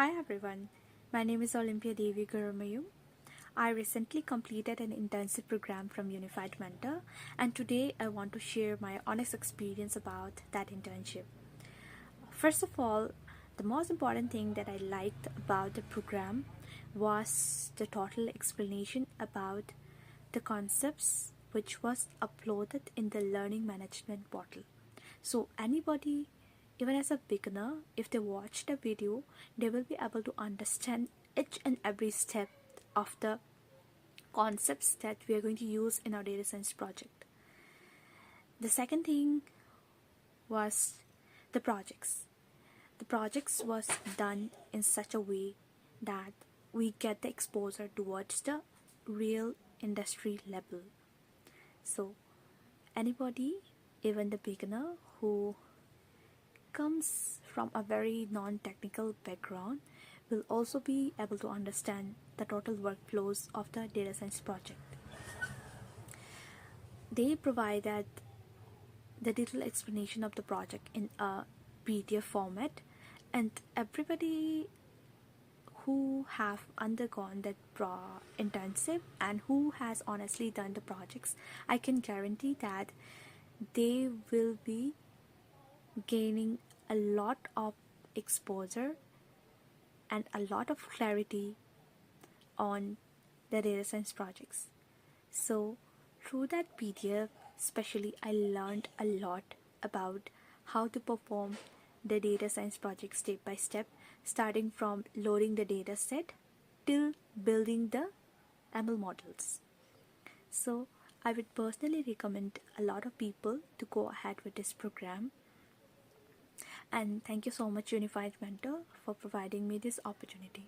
Hi everyone, my name is Olympia Devi. I recently completed an internship program from UnifiedMentor, and today I want to share my honest experience about that internship. First of all, the most important thing that I liked about the program was the total explanation about the concepts which was uploaded in the learning management portal. So anybody, even as a beginner, if they watch the video, they will be able to understand each and every step of the concepts that we are going to use in our data science project. The second thing was the projects. The projects was done in such a way that we get the exposure towards the real industry level. So anybody, even the beginner who comes from a very non-technical background, will also be able to understand the total workflows of the data science project. They provided the detailed explanation of the project in a PDF format, and everybody who have undergone that internship and who has honestly done the projects, I can guarantee that they will be gaining a lot of exposure and a lot of clarity on the data science projects. So through that PDF especially, I learned a lot about how to perform the data science project step by step, starting from loading the data set till building the ML models. So I would personally recommend a lot of people to go ahead with this program. And thank you so much, UnifiedMentor, for providing me this opportunity.